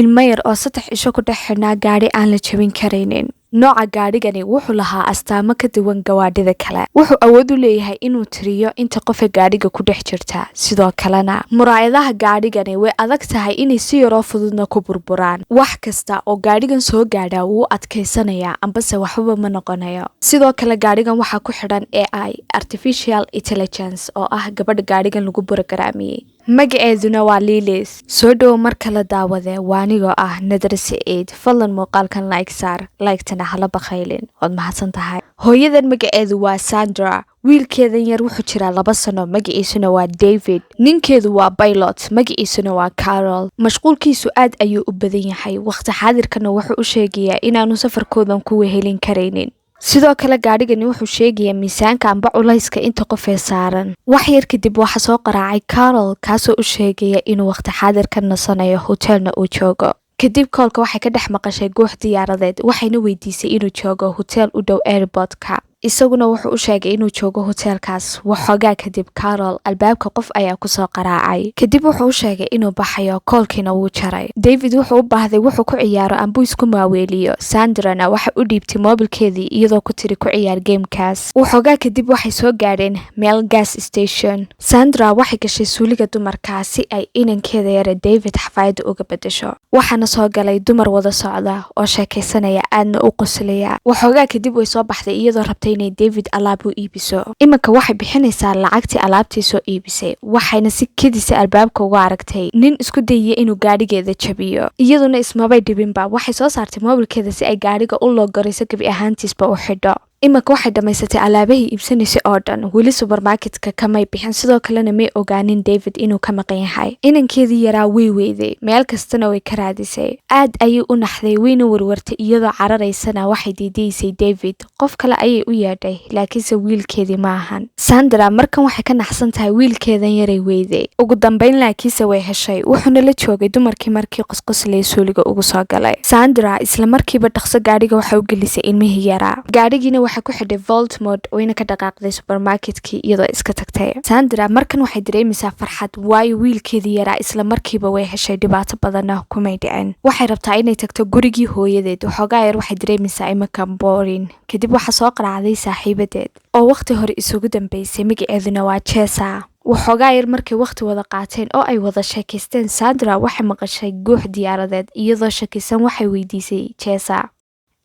ilmo yar oo 3 cisho ku dhex xidhnaa gaadhi aan la jabin karaynin. nooca gaadhigani wuxuu lahaa astaamo ka duwan gawaadhida kale. wuxuu awood u leeyahay inuu tiriyo inta qofa gaadhiga ku dhex jirta. sidoo kalena muraayadaha gaadhigani way adag tahay inay si yaroo fududna ku burburaan. wax kasta oo gaadhigan soo gaadha wuu adkaysanayaa ambase waxbaba ma noqonayo. sidoo kale gaadhigan waxaa ku xidhan AI Artificial Intelligence oo ah gabadha gaadhigan lagu borogaraamiyey. magaceeduna waa Lilis. soo dhow marka la daawade waa anigoo ah Nadar Saciid. fadlan muuqaalkan like saar, like-tana hala bakhaylin. waad mahadsan tahay. hooyadan magaceedu waa Sandra. wiilkeedan yar wuxuu jiraa 2 sano. magaciisuna waa David. ninkeedu waa pilot. magaciisuna waa Carol. mashquulkiisu aad ayuu u badan yahay. waqti xaadirkana wuxuu u sheegayaa inaanu safarkoodan ku wehelin karaynin. sidoo kale gaadhigani wuxuu sheegayaa miisaanka amba culayska inta qof ee saaran. wax yar kadib waxaa soo qaraacay Carol kaasoo u sheegaya inuu waqti xaadir ka nasanayo hoteelna uu joogo. kadib koolka waxay ka dhex maqashay goox diyaaradeed waxayna weydiisay inuu joogo hoteel u dhow airportka. isaguna wuxuu u sheegay inuu joogo hoteelkaas. waxoogaa kadib Carol albaabka qof ayaa kusoo qaraacay. kadib wuxuu u sheegay inuu baxayo. koolkiina wuu jaray. David wuxuu u baahday wuxuu ku ciyaaro amba isku maaweeliyo. Sandrana waxa u dhiibtay moobilkeedii iyadoo ku tiri ku ciyaar gamekaas. waxoogaa kadib waxay soo gaadheen meel gas station. Sandra waxay gashay suuliga dumarka si ay inankeeda yare David xafaayada uga bedesho. waxaana soo galay dumar wada socda oo sheekaysanaya aadna u qoslaya. waxoogaa kadib way soo baxday iyadoo rabtay inay David alaab u iibiso. imanka waxay bixinaysaa lacagtii alaabtii soo iibisay. waxayna si kedisa albaabka uga aragtay nin isku dayay inuu gaadhigeeda jabiyo. iyaduna ismabay dhibinba. waxay soo saartay moobilkeeda si ay gaadhiga u loogorayso gabi ahaantiisba u xidho. imanka waxay dhamaysatay alaabahii iibsanaysay oo dhan. weli supermarketka kamay bixin. sidoo kalena may ogaanin David inuu ka maqan yahay. inankeedii yaraa way weyday. meel kastana way ka raadisay. aad ayay u naxday wayna warwartay iyadoo cararaysana waxay diidaysay David. qof kale ayay u yeedhay laakiinse wiilkeedii ma ahan. Sandra markan waxay ka naxsan tahay wiilkeedan yaray weyday. ugu dambeyn laakiinse way heshay. wuxuuna la joogay dumarkii markii qosqosley suuliga ugu soo galay. Sandra isla markiiba dhaqso gaadhiga waxa u gelisay ilmihii yaraa. gaadhigiina waxay ku xidhay Volt mode wayna ka dhaqaaqday supermarketkii iyadoo iska tagtay. Sandra markan waxay dareemaysaa farxad waayo wiilkeedii yaraa isla markiiba way heshay. dhibaato badanna kumay dhicin. waxay rabtaa inay tagto gurigii hooyadeed. waxoogaa yar waxay dareemaysaa imanka boring. kadib waxaa soo qaraacday saaxiibadeed oo waqti hore isugu dambeysay. magaceeduna waa Jessa. waxoogaa yar markay waqti wada qaateen oo ay wada sheekaysteen Sandra waxay maqashay goox diyaaradeed. iyadoo shakisan waxay weydiisay Jessa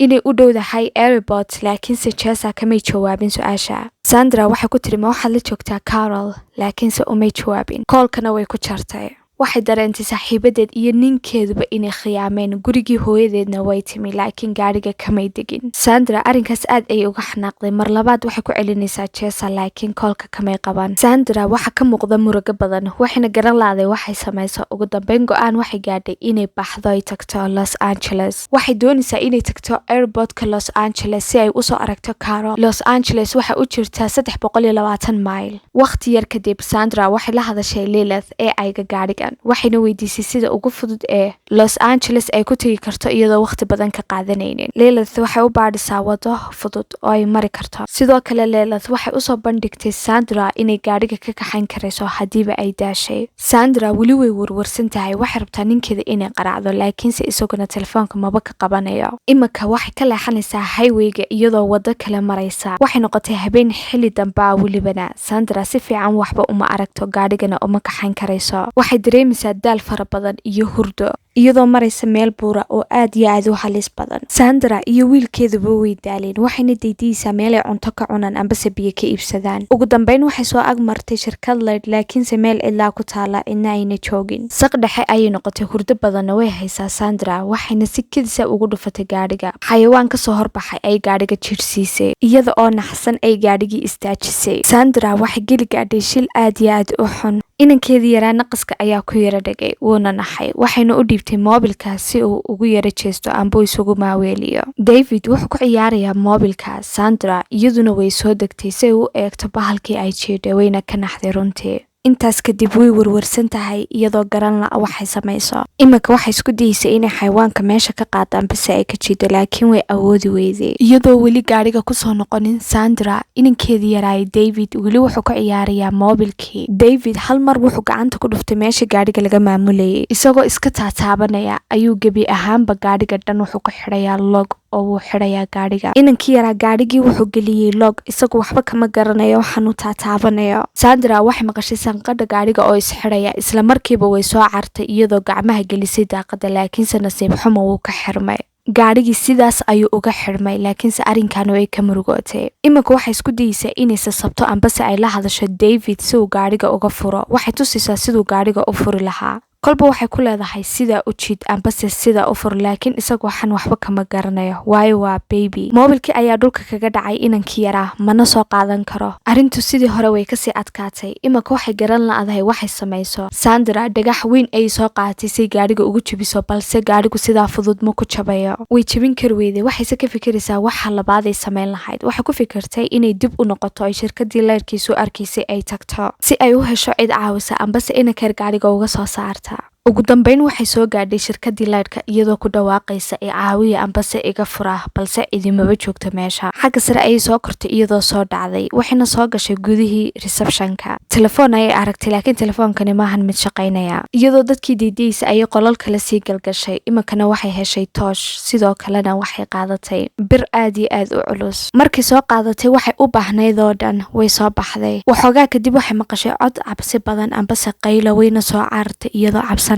inay u dhowdahay airport laakiinse Jessa kamay jawaabin su-aasha. Sandra waxay ku tiri ma waxaad la joogtaa Carol laakiinse umay jawaabin. koolkana way ku jartay. waxay dareentay saaxiibadeed iyo ninkeeduba inay khiyaameen. gurigii hooyadeedna way timi laakiin gaadhiga kamay degin. Sandra arrinkaas aad ayay uga xanaaqday. mar labaad waxay ku celinaysaa Jessa laakiin koolka kamay qaban. Sandra waxa ka muuqda murugo badan. waxayna garan laaday waxay samayso. ugu dambeyn go-aan waxay gaadhay inay baxdo ay tagto Los Angeles. waxay doonaysaa inay tagto airportka Los Angeles si ay usoo aragto Carol. Los Angeles waxay u jirtaa 320 mayl. waqti yar kadib Sandra waxay la hadashay Lilith ee ayga gaadhiga waxayna weydiisay sida ugu fudud ee Los Angeles ay ku tagi karto iyadoo waqti badan ka qaadanaynin. Lilith waxay u baadhisaa wado fudud oo ay mari karto. sidoo kale Lilith waxay usoo bandhigtay Sandra inay gaadhiga ka kaxayn karayso hadiiba ay daashay. Sandra weli way warwarsan tahay. waxay rabtaa ninkeeda inay qaraacdo laakiinse isaguna telefoonka maba ka qabanayo. imanka waxay ka leexanaysaa highwayga iyadoo wado kale maraysa. waxay noqotay habeen xilli dambaa welibana. Sandra si fiican waxba uma aragto gaadhigana uma kaxayn karayso. waxay dareemaysaa daal fara badan iyo hurdo iyadoo maraysa meel buura oo aad iyo aad u halis badan. Sandra iyo wiilkeeduba way daaleen. waxayna diidaysaa meel ay cunto ka cunaan ambase biyo ka iibsadaan. ugu dambeyn waxay soo ag martay shirkad leyd laakiinse meel cidlaa ku taala cidna ayna joogin. saq dhexe ayay noqotay. hurdo badanna way haysaa Sandra. waxayna si kedisa ugu dhufatay gaadhiga. xayawaan kasoo horbaxay ay gaadhiga jirsiisay. iyada oo naxsan ay gaadhigii istaajisay. Sandra waxay geli gaadhay shil aad iyo aad u xun. inankeedii yaraa naqaska ayaa ku yara dhagay. wuuna naxay. waxayna u dhiibtay moobilka si uu ugu yara jeesto amba isugu maaweeliyo. David wuxuu ku ciyaarayaa moobilka. Sandra iyaduna way soo degtay si ay u eegto bahalkii ay jiidhay wayna ka naxday runtii. intaas kadib way warwarsan tahay iyadoo garan la waxay samayso. Iminka waxay isku dayaysay inay xayawaanka meesha ka qaadaan bise ay ka jiido laakiin way awoodi weyday. Iyadoo weli gaariga kusoo noqonin Sandra, inankeedii yaraay David weli wuxuu ka ciyaarayaa moobilkii. David hal mar wuxuu gacanta ku dhuftay meesha gaariga laga maamulayay, isagoo iska taataabanaya ayuu gebi ahaanba gaariga dhan wuxuu ku xidhayaa log oo wuu xidhayaa gaariga. Inankii yaraa gaarigii wuxuu geliyey log, isagoo waxba kama garanayo waxaan u taataabanayo. Sandra waxay maqashay sanqadha gaariga oo isxidhaya, isla markiiba way soo cartay iyadoo gacmaha gelisay daaqada, laakiinse nasiib xumo wuu ka xirmay. gaarigii sidaas ayuu uga xidhmay laakiinse arrinkan way ka murugootay. Iminka waxay isku dayaysay inay sabto ambase ay la hadasho David si uu gaariga uga furo. Waxay tusaysaa siduu gaariga u furi lahaa. kolba waxay ku leedahay sida u jid ambase sida u fur, laakiin isagu waxan waxba kama garanayo waayo waa baby. Moobilkii ayaa dhulka kaga dhacay inankii yaraa, mana soo qaadan karo. Arrintu sidii hore way kasii adkaatay. Iminka waxay garan la'adahay waxay samayso. Sandra dhagax weyn ay soo qaadatay si gaariga ugu jabiso, balse gaarigu sidaa fudud ma ku jabayo. Way jabin kar weyday. Waxayse ka fikiraysaa waxa labaad ay samayn lahayd. Waxay ku fikirtay inay dib u noqoto ay shirkadii leerkiisu arkaysay ay tagto si ay u hesho cid caawisa ambase inankeer gaariga uga soo saarta. ugu dambeyn waxay soo gaadhay shirkadii leerka iyadoo ku dhawaaqaysa ee caawiya ambase iga fura, balse idimaba joogto meesha. Xagga sare ayay soo kortay iyadoo soo dhacday, waxayna soo gashay gudihii receptionka. Telefoon ayay aragtay laakiin telefoonkani maahan mid shaqaynaya. Iyadoo dadkii diidaysa ayay qolal kale sii galgashay. Iminkana waxay heshay toosh, sidoo kalena waxay qaadatay bir aad iyo aad u culus. Markii soo qaadatay waxay u baahnayd oo dhan way soo baxday. Waxoogaa kadib waxay maqashay cod cabsi badan ambase qaylo, wayna soo carartay iyadoo cabsi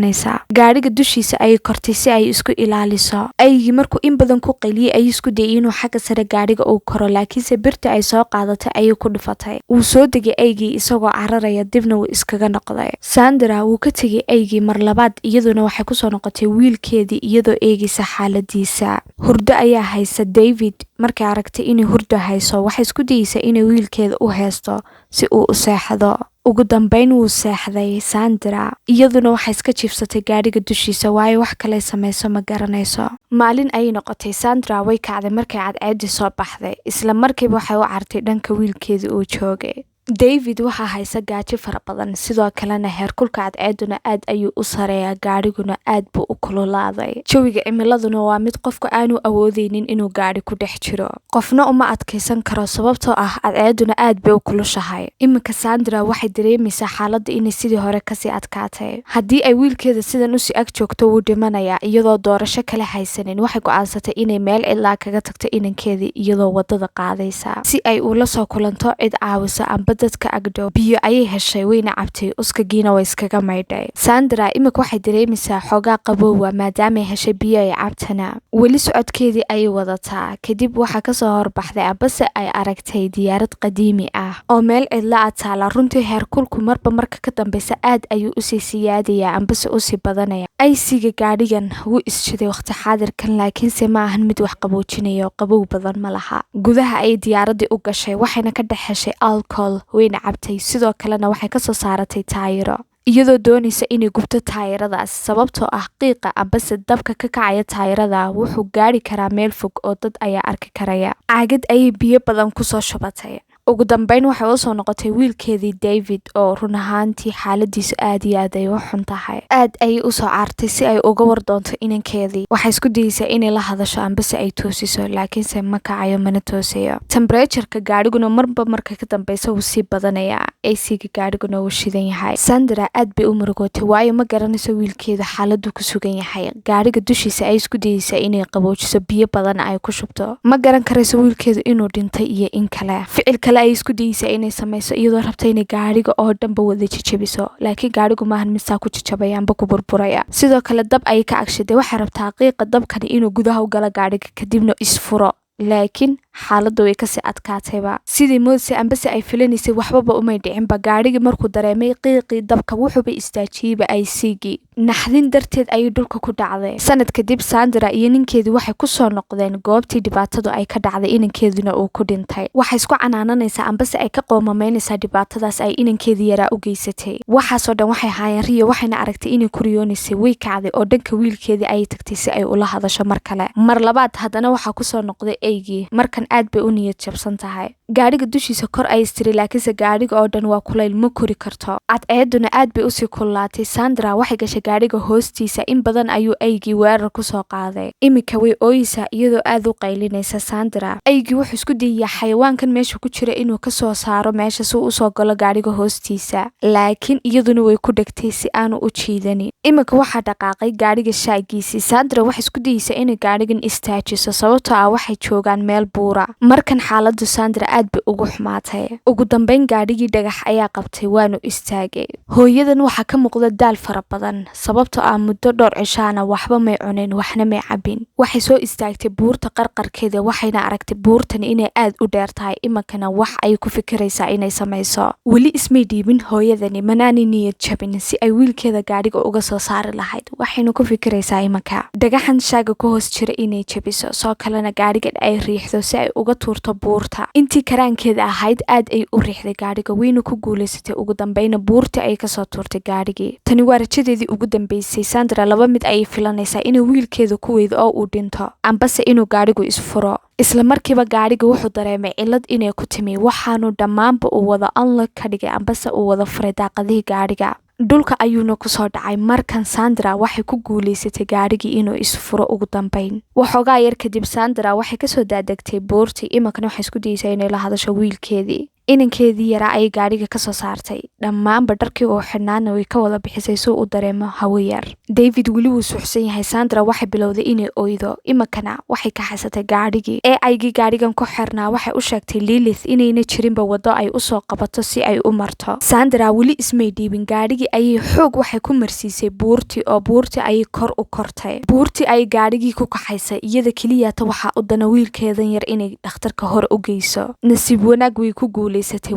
gaariga dushiisa ayay kortay si ay isku ilaaliso. Aygii markuu in badan ku qayliyay ay isku dayay inuu xagga sare gaariga uu koro, laakiinse birta ay soo qaadatay ayay ku dhufatay. Wuu soo degay aygii isagoo cararaya, dibna wuu iskaga noqday. Sandra wuu ka tegay aygii mar labaad, iyaduna waxay kusoo noqotay wiilkeedii iyadoo eegaysa xaaladiisa. Hurdo ayaa haysa. David markay aragtay inay hurdo hayso waxay isku dayaysaa inay wiilkeeda u heesto si uu u seexdo. ugu dambeyn wuu seexday. Sandra iyaduna waxay iska jiifsatay gaariga dushiisa waayo wax kale samayso ma garanayso. Maalin ayay noqotay. Sandra way kacday markay cadceedii soo baxday, isla markiiba waxay u cartay dhanka wiilkeedii uu joogay. David waxaa haysa gaajo fara badan, sidoo kalena heerkulka cadceeduna aad ayuu u sareeyaa, gaariguna aad buu u kululaaday. Jawiga cimiladuna waa mid qofka aanu awoodeynin inuu gaari ku dhex jiro. Qofna uma adkaysan karo sababtoo ah cadceeduna aad bay u kulushahay. Iminka Sandra waxay dareemaysaa xaaladda inay sidii hore kasii adkaatay. Haddii ay wiilkeeda sidan usii ag joogto wuu dhimanayaa. Iyadoo doorasho kale haysanin waxay go'aansatay inay meel cidlaa kaga tagto inankeedii iyadoo wadada qaadaysa si ay ula soo kulanto cid caawisa amba dadka agdhow. Biyo ayay heshay, wayna cabtay, uskagiina way iskaga maydhay. Sandra iminka waxay dareemaysaa xoogaa qabowga maadaamay heshay biyo ay cabtana. Weli socodkeedii ayay wadataa. Kadib waxaa kasoo horbaxday ambase ay aragtay diyaarad qadiimi ah oo meel cidla taala. Runtii heerkulku marba marka ka dambeysa aad ayuu usii siyaadaya ambase usii badanaya. aysiga gaarigan wuu isjiday waqti xaadirkan, laakiinse ma ahan mid wax qaboojinayo, qabow badan ma laha. Gudaha ay diyaaradii u gashay waxayna ka dhex heshay alcohol, wayna cabtay, sidoo kalena waxay kasoo saaratay taayiro iyadoo doonaysa inay gubto taayiradaas sababtoo ah qiiqa ambase dabka ka kacaya taayirada wuxuu gaari karaa meel fog oo dad ayaa arki karaya. Caagad ayay biyo badan kusoo shubatay. ugu dambeyn waxay u soo noqotay wiilkeedii David oo run ahaantii xaaladiisu aad iyo aad ay u xun tahay. aad ayay u soo caartay si ay uga war doonto inankeedii. Waxay isku dayaysaa inay la hadasho ambase ay toosiso, laakiinse ma kacayo mana toosayo. Temperature-ka gaariguna marba marka ka dambeysa wuu sii badanayaa. AC-ga gaariguna wuu shidan yahay. Sandra aad bay u murugootay waayo ma garanayso wiilkeeda xaaladdu ku sugan yahay. Gaariga dushiisa ay isku dayaysaa inay qaboojiso, biyo badan ay ku shubto. Ma garan karayso wiilkeedu inuu dhintay iyo in kale. Ficil ay isku dayaysaa inay samayso iyadoo rabta inay gaariga oo dhanba wada jajabiso, laakiin gaarigu maahan mid saa ku jajabaya amba ku burburaya. Sidoo kale dab ayay ka agshaday. waxay rabtaa qiiqa dabkani inuu gudaha u galo gaariga kadibna isfuro, laakiin xaaladdu way kasii adkaatayba. sidii moodse ambase ay filanaysay waxbaba umay dhicinba. gaarigii markuu dareemay qiiqii dabka wuxuuba istaajiyeyba aysiigii. naxdin darteed ayay dhulka ku dhacday. sanad kadib Sandra iyo ninkeedii waxay kusoo noqdeen goobtii dhibaatadu ay ka dhacday, inankeeduna uu ku dhintay. waxay isku canaananaysaa ambase ay ka qoomamaynaysaa dhibaatadaas ay inankeedii yaraa u geysatay. waxaasoo dhan waxay haayeen riyo, waxayna aragtay inay ku riyoonaysay. way kacday oo dhanka wiilkeedii ayay tagtay si ay ula hadasho mar kale. mar labaad haddana waxaa kusoo noqday eygii. markan aad bay u niyad jabsan tahay. gaadhiga dushiisa kor ay istiri laakiinse gaadhiga oo dhan waa kulayl ma kori karto. Cadceeduna aad bay usii kululaatay. Sandra waxay gashay gaadhiga hoostiisa. In badan ayuu aygii weerar kusoo qaaday. Iminka way ooyeysaa iyadoo aad u qaylinaysa. Sandra aygii wuxuu isku dayayaa xayawaankan meesha ku jira inuu kasoo saaro meesha si uu usoo galo gaadhiga hoostiisa, laakiin iyaduna way ku dhegtay si aanu u jiidanin. Iminka waxaa dhaqaaqay gaadhiga shaagiisii. Sandra waxay isku dayeysaa inay gaadhigan istaajiso sababtoo ah waxay joogaan meel buura. Markan xaaladdu Sandra aad bay ugu xumaatay. Ugu dambeyn gaadhigii dhagax ayaa qabtay waanu istaagay. Hooyadan waxaa ka muuqda daal fara badan sababtoo ah muddo dhowr cishaana waxba may cunin waxna may cabin. Waxay soo istaagtay buurta qarqarkeeda waxayna aragtay buurtan inay aad u dheer tahay. Iminkana wax ay ku fikiraysaa inay samayso. Weli ismay dhiibin hooyadani manaanay niyad jabin si ay wiilkeeda gaadhiga uga soo saari lahayd. Waxayna ku fikiraysaa iminka dhagaxan shaaga ku hoos jira inay jabiso soo kalena gaadhigan ay riixdo si ay uga tuurto buurta. Intii karaankeeda ahayd aad ay u riixday gaadhiga wayna ku guulaysatay. Ugu dambeyna buurtii ay kasoo tuurtay gaadhigii. Tani waa rajadeedii ugu dambeysay. Sandra laba mid ayay filanaysaa inay wiilkeeda ku weydo oo uu dhinto ambase inuu gaadhigu isfuro. isla markiiba gaadhiga wuxuu dareemay cillad inay ku timi waxaanu dhammaanba uu wada unlock ka dhigay ambase uu wada furay daaqadihii gaadhiga. dhulka ayuuna kusoo dhacay. Markan Sandra waxay ku guulaysatay gaadhigii inuu isfuro ugu dambeyn. waxoogaa yar kadib Sandra waxay kasoo daadegtay buurtii. iminkana waxay isku dayeysaa inay la hadasho wiilkeedii. inankeedii yaraa ayay gaadhiga kasoo saartay. dhammaanba dharkii uu xidhnaana way ka wada bixisay si u dareemo hawo yar. David weli wuu suuxsan yahay. Sandra waxay bilowday inay oydo. iminkana waxay ka xasatay gaadhigii aygii gaadhigan ku xirnaa. waxay u sheegtay Lilith inayna jirinba waddo ay usoo qabato si ay u marto. Sandra weli ismay dhiibin. gaadhigii ayay xoog waxay ku marsiisay buurtii oo buurtii ayay kor u kortay. buurtii ayay gaadhigii ku kaxaysay. iyada keliyata waxaa u dana wiilkeedan yar inay dhakhtarka hore u geyso. nasiib wanaag way ku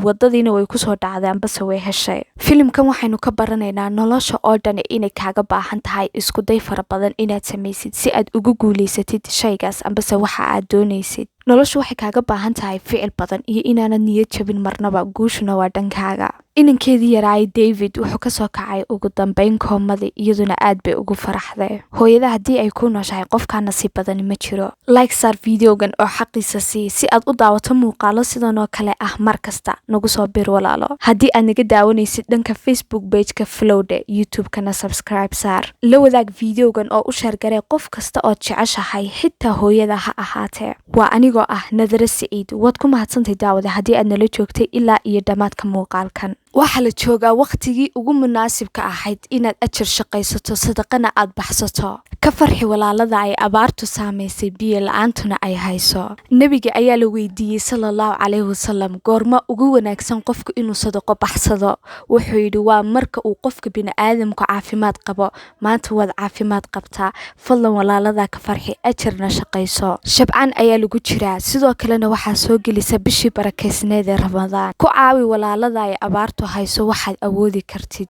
wadadiina way kusoo dhacday ambase way heshay. filimkan waxaynu ka baranaynaa nolosha oo dhan inay kaaga baahan tahay iskuday fara badan inaad samaysid si aad ugu guulaysatid shaygaas ambase waxa aad doonaysid. noloshu waxay kaaga baahan tahay ficil badan iyo inaanad niyad jabin marnaba. guushuna waa dhankaaga. inankeedii yaraay David wuxuu kasoo kacay ugu dambeyn koomadii. iyaduna aad bay ugu faraxday. hooyada haddii ay ku nooshahay qofkaa nasiib badani ma jiro. like saar videogan oo xaqiisa sii si aad u daawato muuqaalo sidan oo kale ah mar kasta. nagu soo bir walaalo. haddii aad naga daawanaysid dhanka Facebook pageka Flowde, YouTube-kana subscribe saar. la wadaag videogan oo u sheergaree qof kasta ood jeceshahay xitaa hooyada ha ahaatee. waa anigoo ah Nadara Saciid. waad ku mahadsantahay daawada haddii aad nala joogtay ilaa iyo dhammaadka muuqaalkan. waxaa la joogaa waqtigii ugu munaasibka ahayd inaad ajar shaqaysato sadaqana aad baxsato. ka farxi walaalada ay abaartu saamaysay biyo la-aantuna ay hayso. nebiga ayaa la weydiiyey sallallahu calayhi wasallam goorma ugu wanaagsan qofku inuu sadaqo baxsado. wuxuu yidhi waa marka uu qofka bini'aadamku caafimaad qabo. maanta waad caafimaad qabtaa. fadlan walaalada ka farxi ajarna shaqayso. shabcaan ayaa lagu jiraa. sidoo kalena waxaa soo gelisa bishii barakeysneed ee Ramadaan. ku caawi walaalada ay abaartu hayso waxaad awoodi kartid.